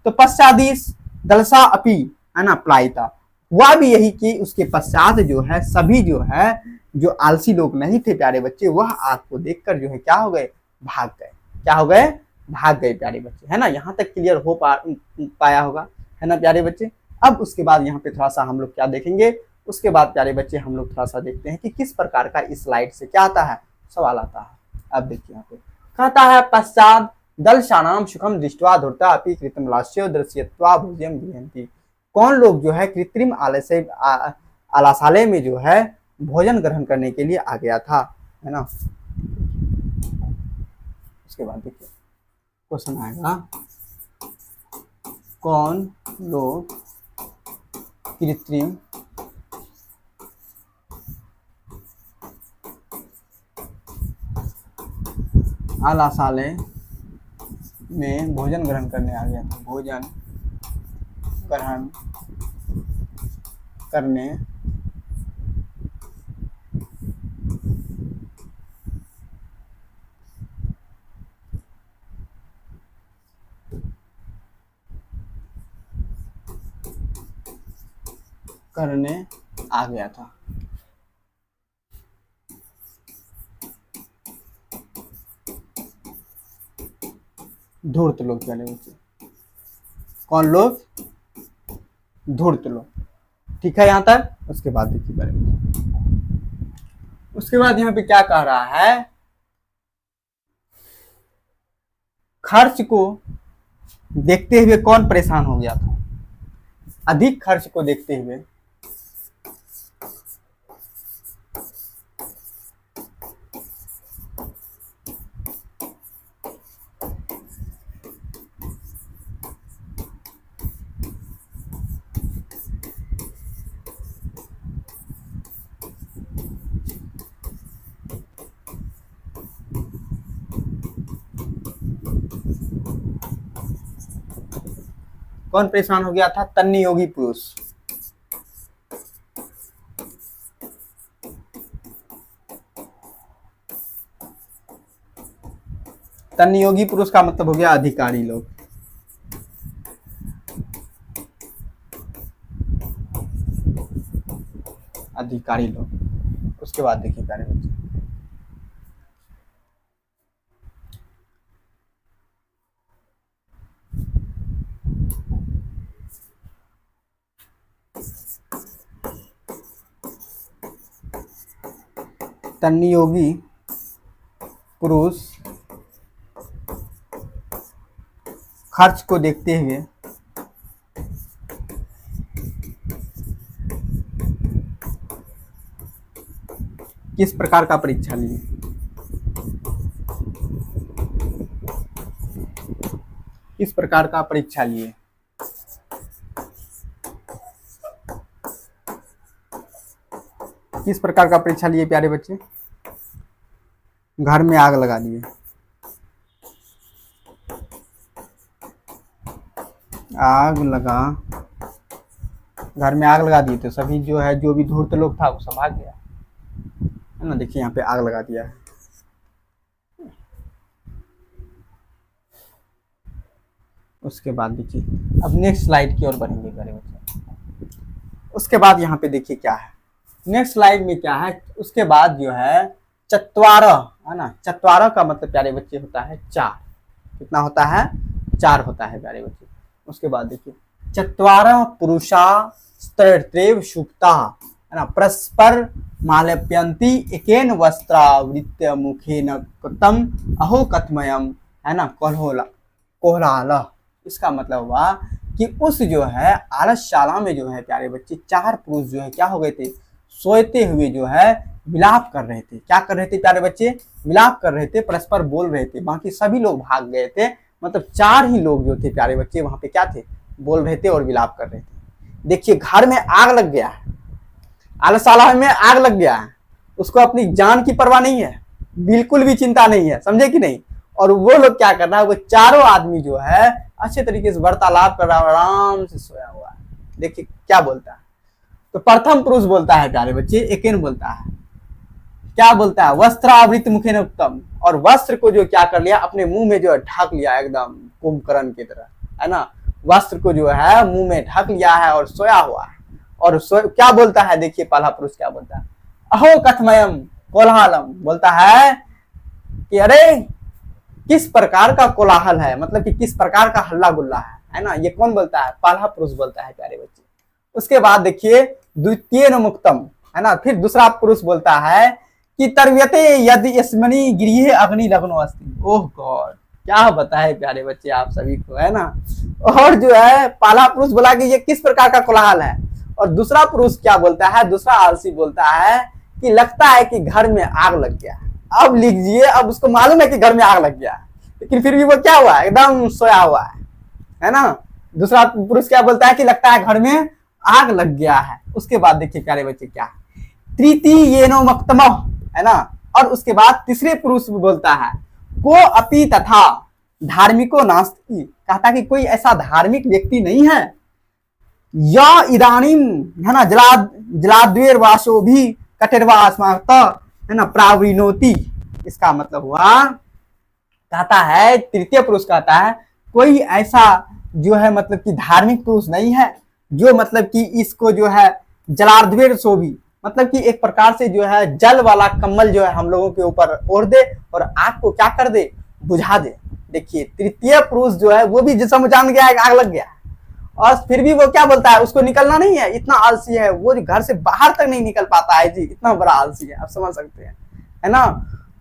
तो पश्चादीस दलसा अपी, है ना, प्लायिता, हुआ भी यही कि उसके पश्चात जो है सभी जो है जो आलसी लोग नहीं थे प्यारे बच्चे वह आग को देखकर जो है क्या हो गए, भाग गए। क्या हो गए, भाग गए प्यारे बच्चे, है ना। यहाँ तक क्लियर हो पाया होगा, है ना प्यारे बच्चे। अब उसके बाद यहाँ पे थोड़ा सा हम लोग क्या देखेंगे, उसके बाद प्यारे बच्चे हम लोग थोड़ा सा देखते हैं कि किस प्रकार का इस स्लाइड से क्या आता है, सवाल आता है। अब देखिए यहाँ पे कहता है पश्चात दल शानाम सुखम दृष्टवा धूर्ता अपि कृत्रिम लास्यो दृश्यत्वा भोज्यम गृह्णन्ति। कौन लोग जो है कृत्रिम आलसालय में जो है भोजन ग्रहण करने के लिए आ गया था, है ना। उसके बाद देखिए क्वेश्चन आएगा, कौन लोग कृत्रिम आलसालय में भोजन ग्रहण करने आ गया था, भोजन ग्रहण करने आ गया था। धूर्त लोग, चले बच्चे, कौन लोग, धूर्त लोग, ठीक है यहाँ तक। उसके बाद देखिए बारे में, उसके बाद यहाँ पे क्या कह रहा है, खर्च को देखते हुए कौन परेशान हो गया था, अधिक खर्च को देखते हुए कौन परेशान हो गया था, तन्नियोगी पुरुष। तन्नियोगी पुरुष का मतलब हो गया अधिकारी लोग, अधिकारी लोग। उसके बाद देखिए प्यारे बच्चे, तन्नियोगी पुरुष खर्च को देखते हुए किस प्रकार का परीक्षा लिए, किस प्रकार का परीक्षा लिए, किस प्रकार का परीक्षा लिए प्यारे बच्चे? घर में आग लगा दिए, आग लगा, घर में आग लगा दिए तो सभी जो है, जो भी धूर्त लोग था वो सब भाग गया, है ना। देखिए यहाँ पे आग लगा दिया है। उसके बाद देखिए, अब नेक्स्ट स्लाइड की ओर बढ़ेंगे प्यारे बच्चे। उसके बाद यहाँ पे देखिए क्या है, नेक्स्ट स्लाइड में क्या है। उसके बाद जो है चत्वारः, है ना। चत्वारः का मतलब प्यारे बच्चे होता है 4। कितना होता है? 4 होता है प्यारे बच्चे। उसके बाद देखिए, चत्वारः पुरुषा स्त्रैव सुक्ता, है ना, परस्पर मालप्यन्ति एकेन वस्त्रावृत्य मुखेन कृतं अहो कथमयम्, है ना, कोलाहलः। इसका मतलब हुआ कि उस जो है आलसशाला में जो है प्यारे बच्चे 4 पुरुष जो है क्या हो गए थे, सोते हुए जो है विलाप कर रहे थे। क्या कर रहे थे प्यारे बच्चे? विलाप कर रहे थे, परस्पर बोल रहे थे। बाकी सभी लोग भाग गए थे, मतलब 4 ही लोग जो थे प्यारे बच्चे वहां पे क्या थे, बोल रहे थे और विलाप कर रहे थे। देखिए घर में आग लग गया है, आलसशाला में आग लग गया है, उसको अपनी जान की परवाह नहीं है, बिल्कुल भी चिंता नहीं है, समझे कि नहीं। और वो लोग क्या कर रहा है, वो चारों आदमी जो है अच्छे तरीके से वार्तालाप कर रहा है, आराम से सोया हुआ है। देखिए क्या बोलता है, तो प्रथम पुरुष बोलता है प्यारे बच्चे, एकेन बोलता है, क्या बोलता है, वस्त्रावृत मुखेन उत्तम, और वस्त्र को जो क्या कर लिया, अपने मुंह में जो है ढक लिया एकदम कुंभकर्ण की तरह, है ना। वस्त्र को जो है मुंह में ढक लिया है और सोया हुआ है। और क्या बोलता है, देखिए पहला पुरुष क्या बोलता है, अहो कथमयम कोलाहलम, बोलता है कि अरे किस प्रकार का कोलाहल है, मतलब कि किस प्रकार का हल्ला गुल्ला है ना। ये कौन बोलता है? पहला पुरुष बोलता है प्यारे बच्चे। उसके बाद देखिए द्वितीयेन मुक्तम, है ना, फिर दूसरा पुरुष बोलता है कि तर्व्यते यदि यस्मनि गृहे अग्नि लग्नो अस्ति। ओह गॉड, क्या बताए प्यारे बच्चे आप सभी को, है ना। और जो है पहला पुरुष बोला कि ये किस प्रकार का कोलाहल है, और दूसरा पुरुष क्या बोलता है, दूसरा आलसी बोलता है कि लगता है कि घर में आग लग गया। अब लीजिए, अब उसको मालूम है कि घर में आग लग गया, लेकिन फिर भी वो क्या हुआ, एकदम सोया हुआ है ना। दूसरा पुरुष क्या बोलता है कि लगता है घर में आग लग गया है। उसके बाद देखिए प्यारे बच्चे क्या है, तृतीयेनो मक्तमः, है ना। और उसके बाद तीसरे पुरुष बोलता है को अपि तथा धार्मिको नास्ति, कहता कि कोई ऐसा धार्मिक व्यक्ति नहीं है, या इदानीम, है ना, जलाद्वेर वासो भी कटिर्वास्मात, है ना, प्रावृणोति। इसका मतलब हुआ, कहता है तृतीय पुरुष कहता है कोई ऐसा जो है मतलब कि धार्मिक पुरुष नहीं है जो मतलब कि इसको जो है जलार्धवेर सो भी, मतलब कि एक प्रकार से जो है जल वाला कम्बल जो है हम लोगों के ऊपर ओढ़ दे और आग को क्या कर दे, बुझा दे। देखिए तृतीय पुरुष जो है वो भी जिसम जान गया है आग लग गया, और फिर भी वो क्या बोलता है, उसको निकलना नहीं है, इतना आलसी है वो, घर से बाहर तक नहीं निकल पाता है जी, इतना बड़ा आलसी है, आप समझ सकते हैं, है ना।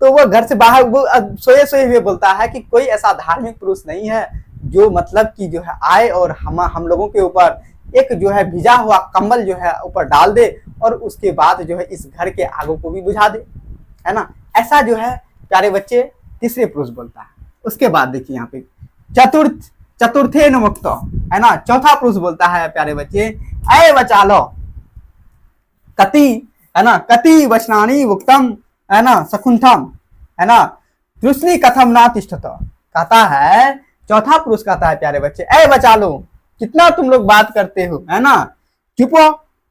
तो वो घर से बाहर वो सोए सोए हुए बोलता है कि कोई ऐसा धार्मिक पुरुष नहीं है जो मतलब कि जो है आए और हम लोगों के ऊपर एक जो है भिजा हुआ कंबल जो है ऊपर डाल दे और उसके बाद जो है इस घर के आगों को भी बुझा दे, है ना। ऐसा जो है प्यारे बच्चे तीसरे पुरुष बोलता है। उसके बाद देखिए यहाँ पे चतुर्थे न मुक्त, है ना, चौथा पुरुष बोलता है प्यारे बच्चे, अय बचा लो कति, है ना, कति वचनानी मुक्तम, है ना, सकुंठम, है ना, दूसरी कथम ना तिष्ठत। कहता है चौथा पुरुष कहता है प्यारे बच्चे, अय बचा लो, कितना तुम लोग बात करते हो, है ना, चुपो,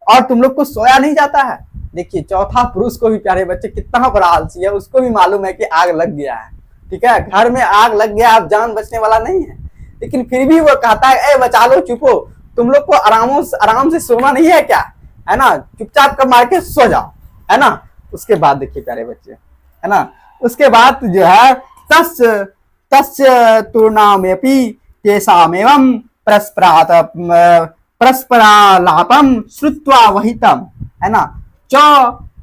और तुम लोग को सोया नहीं जाता है। देखिए चौथा पुरुष को भी प्यारे बच्चे कितना बड़ा आलसी है, उसको भी मालूम है कि आग लग गया है, ठीक है, घर में आग लग गया, अब जान बचने वाला नहीं है, लेकिन फिर भी वो कहता है ए बचा लो, चुपो, तुम लोग को आराम से सोना नहीं है क्या, है ना, चुपचाप कर मार के सो जाओ, है ना। उसके बाद देखिए प्यारे बच्चे, है ना, उसके बाद जो है तस्य तुर्णामेपि तेषामेवं परस्परालापम श्रुत्वा वहितम, है ना, च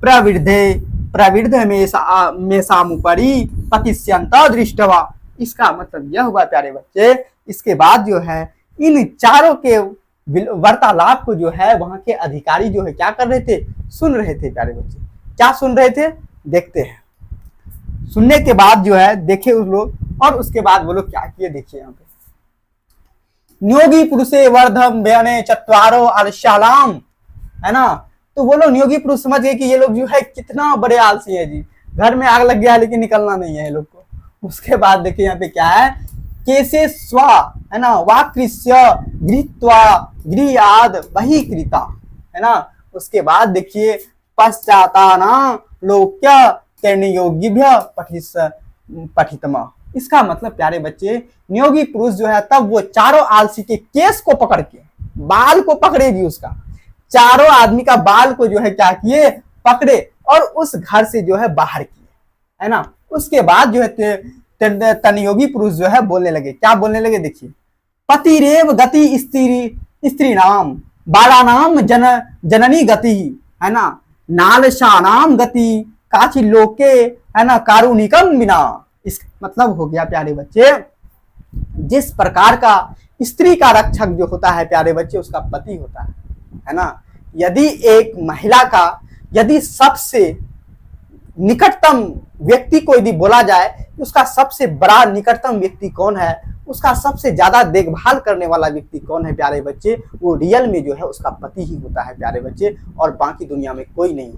प्रवृद्ध मेषामुपरि पतिष्यन्त दृष्टवा। इसका मतलब यह हुआ प्यारे बच्चे, इसके बाद जो है इन चारों के वार्तालाप को जो है वहां के अधिकारी जो है क्या कर रहे थे, सुन रहे थे प्यारे बच्चे। क्या सुन रहे थे, देखते हैं। सुनने के बाद जो है देखे उस लोग, और उसके बाद वो लोग क्या किए देखिए यहाँ पे, नियोगी पुरुषे वर्धम व्यने चत्वारो आलस्यालाम, है ना, तो वो लोग नियोगी पुरुष समझ गए कि ये लोग जो है कितना बड़े आलसी है जी, घर में आग लग गया है लेकिन निकलना नहीं है ये लोग को। उसके बाद देखिए यहाँ पे क्या है, केसे स्वा है ना, वाकृष्य गृहीत्वा गृहाद वही कृता है ना। उसके बाद देखिए पश्चाताना लोक्य कर्णयोगिभ्य पठितमा। इसका मतलब प्यारे बच्चे, नियोगी पुरुष जो है तब वो चारों आलसी के केस को पकड़ के, बाल को पकड़ेगी उसका, चारों आदमी का बाल को जो है क्या किए, पकड़े और उस घर से जो है बाहर किए, है ना। उसके बाद जो है तनयोगी पुरुष जो है बोलने लगे, क्या बोलने लगे देखिए, पतिरेव गति स्त्री नाम बालानाम जननी गति है ना, नालशानाम गति काची लोके है ना, कारुणिकम बिना। इस मतलब हो गया प्यारे बच्चे, जिस प्रकार का स्त्री का रक्षक जो होता है प्यारे बच्चे उसका पति होता है ना। यदि एक महिला का यदि सबसे निकटतम व्यक्ति को यदि बोला जाए कि उसका सबसे बड़ा निकटतम व्यक्ति कौन है, उसका सबसे ज्यादा देखभाल करने वाला व्यक्ति कौन है प्यारे बच्चे, वो रियल में जो है उसका पति ही होता है प्यारे बच्चे, और बाकी दुनिया में कोई नहीं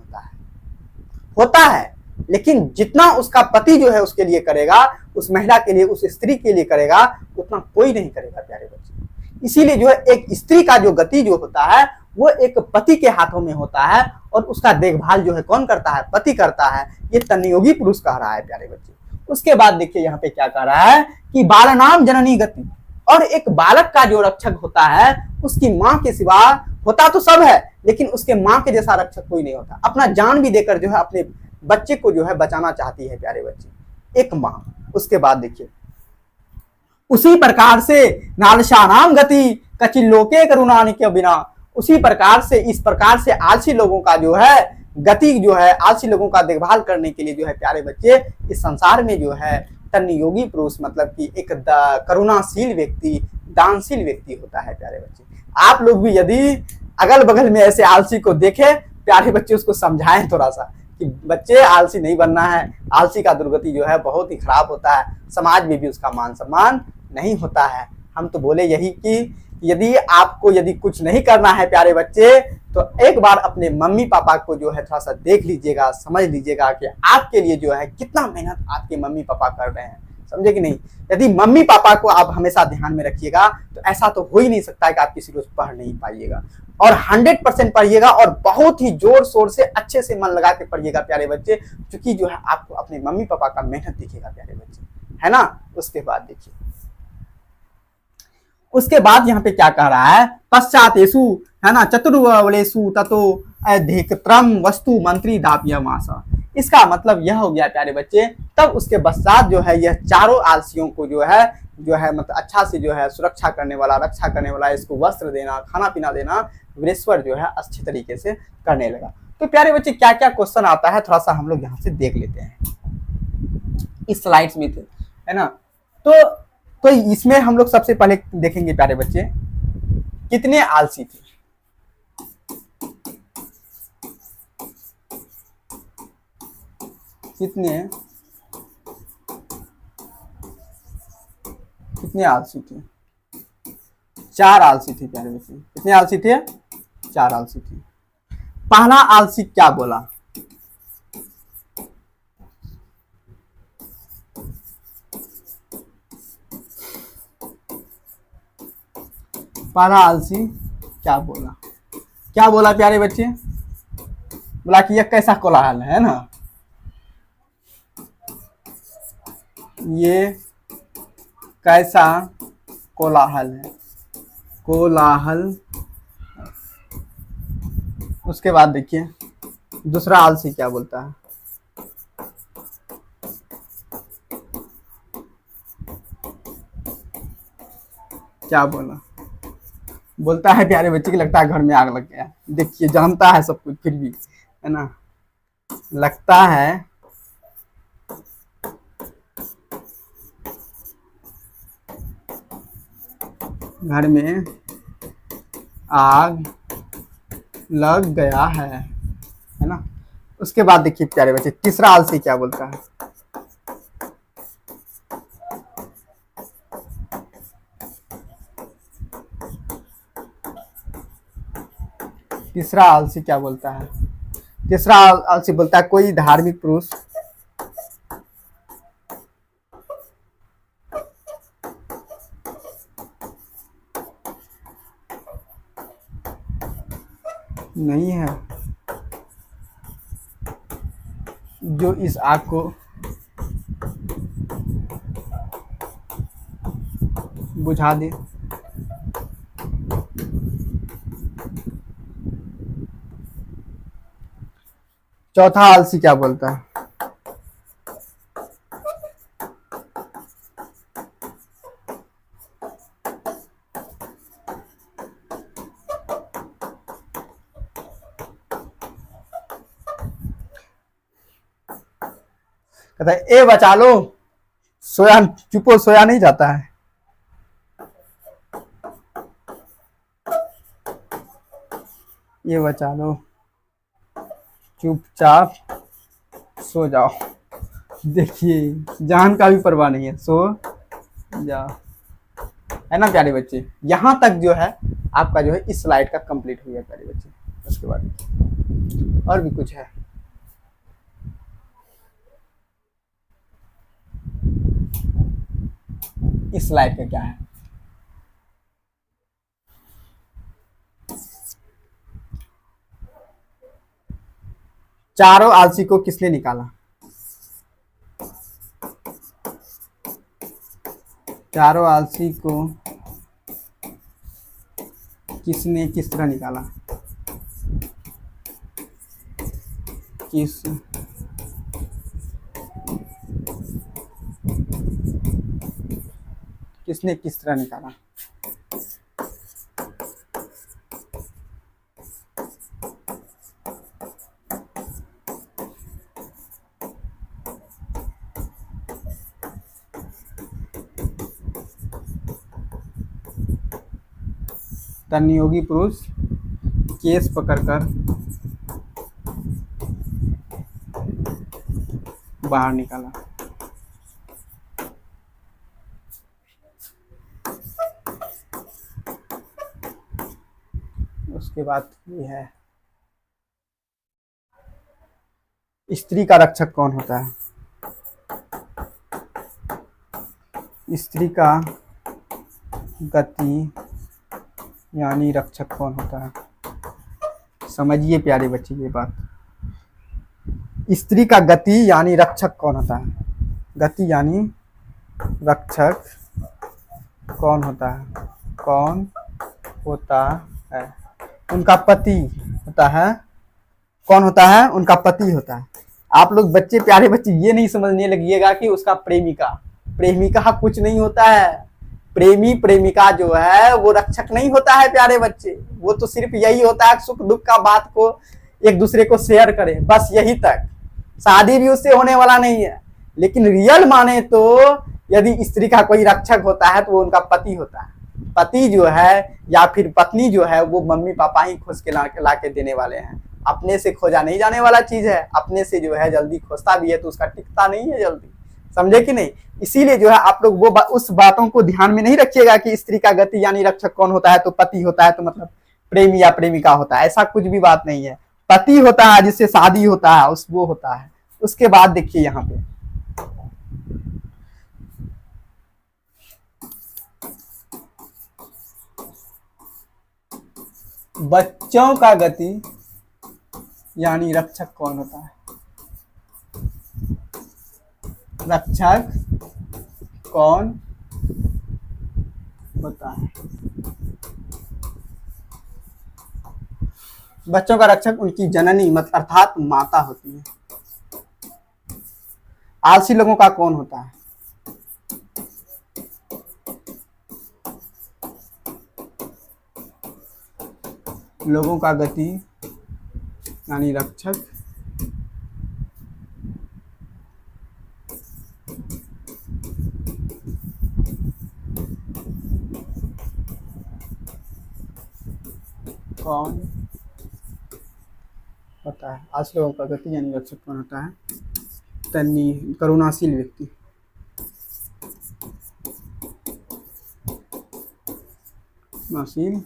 होता है। लेकिन जितना उसका पति जो है उसके लिए करेगा, उस महिला के लिए, उस स्त्री के लिए करेगा, उतना कोई नहीं करेगा प्यारे बच्चे। इसीलिए जो है एक स्त्री का जो गति जो होता है वो एक पति के हाथों में होता है, और उसका देखभाल जो है कौन करता है, पति करता है। ये तनयोगी पुरुष कह रहा है प्यारे बच्चे। उसके बाद देखिए यहाँ पे क्या कह रहा है कि बालनाम जननी गति, और एक बालक का जो रक्षक होता है उसकी माँ के सिवा, होता तो सब है लेकिन उसके माँ के जैसा रक्षक कोई नहीं होता। अपना जान भी देकर जो है अपने बच्चे को जो है बचाना चाहती है प्यारे बच्चे, एक माँ। उसके बाद देखिए, उसी प्रकार से नालशानाम गति कचिल्लोके करुणानि के बिना, उसी प्रकार से, इस प्रकार से आलसी लोगों का जो है गति जो है, आलसी लोगों का देखभाल करने के लिए जो है प्यारे बच्चे इस संसार में जो है तनयोगी पुरुष मतलब कि एक करुणाशील व्यक्ति, दानशील व्यक्ति होता है प्यारे बच्चे। आप लोग भी यदि अगल बगल में ऐसे आलसी को देखे प्यारे बच्चे, उसको समझाएं थोड़ा सा कि बच्चे आलसी नहीं बनना है, आलसी का दुर्गति जो है बहुत ही खराब होता है, समाज में भी उसका मान सम्मान नहीं होता है। हम तो बोले यही कि यदि आपको यदि कुछ नहीं करना है प्यारे बच्चे, तो एक बार अपने मम्मी पापा को जो है थोड़ा सा देख लीजिएगा, समझ लीजिएगा कि आपके लिए जो है कितना मेहनत आपके मम्मी पापा कर रहे हैं, समझे कि नहीं। यदि मम्मी पापा को आप हमेशा ध्यान में रखिएगा तो ऐसा तो हो ही नहीं सकता है कि आप किसी रोज पढ़ नहीं पाइएगा, और 100% पढ़िएगा और बहुत ही जोर शोर से अच्छे से मन लगा के पढ़िएगा प्यारे बच्चे, क्योंकि जो है आपको अपने मम्मी पापा का मेहनत दिखेगा प्यारे बच्चे, है ना। उसके बाद देखिए, उसके बाद यहाँ पे क्या कह रहा है, पश्चातेषु है ना चतुर्वलेषु ततो अधिकतरम वस्तु मंत्री दाप्यमासा। इसका मतलब यह हो गया प्यारे बच्चे, तब उसके पश्चात जो है यह चारों आलसियों को जो है मतलब अच्छा से जो है सुरक्षा करने वाला, रक्षा करने वाला, इसको वस्त्र देना, खाना पीना देना, वीरेश्वर जो है अच्छी तरीके से करने लगा। तो प्यारे बच्चे क्या क्या क्वेश्चन आता है थोड़ा सा हम लोग यहाँ से देख लेते हैं, इस स्लाइड्स में थे, है ना। तो इसमें हम लोग सबसे पहले देखेंगे प्यारे बच्चे, कितने आलसी थे। कितने आलसी थे, 4 आलसी थे प्यारे बच्चे। कितने आलसी थे, 4 आलसी थे। पहला आलसी क्या बोला, पहला आलसी क्या बोला प्यारे बच्चे, बोला कि यह कैसा कोलाहल है ना, ये कैसा कोलाहल है, कोलाहल। उसके बाद देखिए दूसरा आलसी क्या बोलता है, क्या बोलता है प्यारे बच्चे की लगता है घर में आग लग गया। देखिए जानता है सब कुछ फिर भी, है ना, लगता है घर में आग लग गया है ना। उसके बाद देखिए प्यारे बच्चे तीसरा आलसी क्या बोलता है, तीसरा आलसी क्या बोलता है? तीसरा आलसी बोलता है कोई धार्मिक पुरुष नहीं है जो इस आग को बुझा दे। चौथा आलसी क्या बोलता है? कहता है ए बचा लो, सोया चुपो सोया नहीं जाता है। ये बचा लो, चुपचाप सो जाओ। देखिए जान का भी परवाह नहीं है, सो जाओ, है ना प्यारे बच्चे। यहां तक जो है आपका जो है इस स्लाइड का कंप्लीट हो गया प्यारे बच्चे। उसके बाद और भी कुछ है। इस स्लाइड का क्या है? चारों आलसी को किसने निकाला? चारों आलसी को किसने किस तरह निकाला? किसने किस तरह निकाला? तन्नियोगी पुरुष केस पकड़कर बाहर निकाला। उसके बाद ये है स्त्री का रक्षक कौन होता है? स्त्री का गति यानी रक्षक कौन होता है? समझिए प्यारे बच्चे ये बात। स्त्री का गति यानी रक्षक कौन होता है? गति यानी रक्षक कौन होता है? कौन होता है? उनका पति होता है। कौन होता है? उनका पति होता है। आप लोग बच्चे प्यारे बच्चे ये नहीं समझने लगिएगा कि उसका प्रेमिका। प्रेमिका कुछ नहीं होता है। प्रेमी प्रेमिका जो है वो रक्षक नहीं होता है प्यारे बच्चे। वो तो सिर्फ यही होता है सुख दुख का बात को एक दूसरे को शेयर करे, बस यही तक। शादी भी उससे होने वाला नहीं है। लेकिन रियल माने तो यदि स्त्री का कोई रक्षक होता है तो वो उनका पति होता है। पति जो है या फिर पत्नी जो है वो मम्मी पापा ही खोज के ला के देने वाले हैं। अपने से खोजा नहीं जाने वाला चीज है। अपने से जो है जल्दी खोजता भी है तो उसका टिकता नहीं है जल्दी। समझे कि नहीं? इसीलिए जो है आप लोग वो उस बातों को ध्यान में नहीं रखिएगा कि स्त्री का गति यानी रक्षक कौन होता है तो पति होता है तो मतलब प्रेमी या प्रेमिका होता है। ऐसा कुछ भी बात नहीं है। पति होता है जिससे शादी होता है उस वो होता है। उसके बाद देखिए यहाँ पे बच्चों का गति यानी रक्षक कौन होता है? रक्षक कौन होता है? बच्चों का रक्षक उनकी जननी मत अर्थात माता होती है। आलसी लोगों का कौन होता है? लोगों का गति यानी रक्षक कौन होता है? आज लोगों का गति यानी रक्षक कौन होता है? तन्नी करुणाशील व्यक्ति। नाशील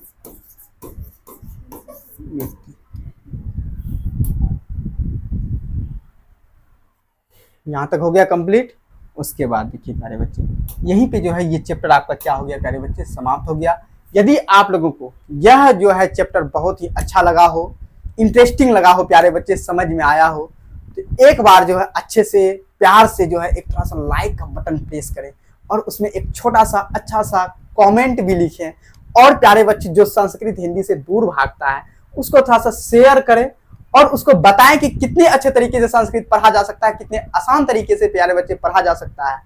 व्यक्ति। यहाँ तक हो गया कंप्लीट। उसके बाद देखिए प्यारे बच्चे, यहीं पे जो है ये चैप्टर आपका क्या हो गया प्यारे बच्चे, समाप्त हो गया। यदि आप लोगों को यह जो है चैप्टर बहुत ही अच्छा लगा हो, इंटरेस्टिंग लगा हो प्यारे बच्चे, समझ में आया हो, तो एक बार जो है अच्छे से प्यार से जो है एक थोड़ा सा लाइक का बटन प्रेस करें और उसमें एक छोटा सा अच्छा सा कमेंट भी लिखें। और प्यारे बच्चे जो संस्कृत हिंदी से दूर भागता है उसको थोड़ा सा शेयर करें और उसको बताएं कि कितने अच्छे तरीके से संस्कृत पढ़ा जा सकता है, कितने आसान तरीके से प्यारे बच्चे पढ़ा जा सकता है।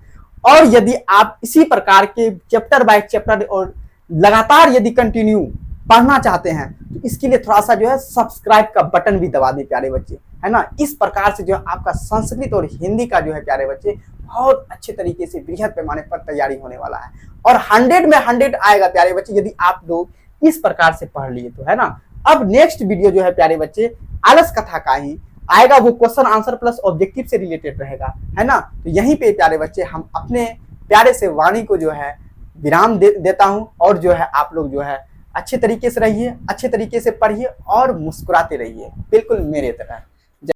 और यदि आप इसी प्रकार के चैप्टर बाय चैप्टर और लगातार यदि कंटिन्यू पढ़ना चाहते हैं तो इसके लिए थोड़ा सा जो है सब्सक्राइब का बटन भी दबा दें प्यारे बच्चे, है ना। इस प्रकार से जो है आपका संस्कृत और हिंदी का जो है प्यारे बच्चे बहुत अच्छे तरीके से बृहद पैमाने पर तैयारी होने वाला है और 100 में 100 आएगा प्यारे बच्चे यदि आप लोग इस प्रकार से पढ़ लिए तो, है ना। अब नेक्स्ट वीडियो जो है प्यारे बच्चे आलस कथा का ही आएगा, वो क्वेश्चन आंसर प्लस ऑब्जेक्टिव से रिलेटेड रहेगा, है ना। तो यहीं पे प्यारे बच्चे हम अपने प्यारे से वाणी को जो है विराम देता हूं और जो है आप लोग जो है अच्छे तरीके से रहिए, अच्छे तरीके से पढ़िए और मुस्कुराते रहिए, बिल्कुल मेरे तरह।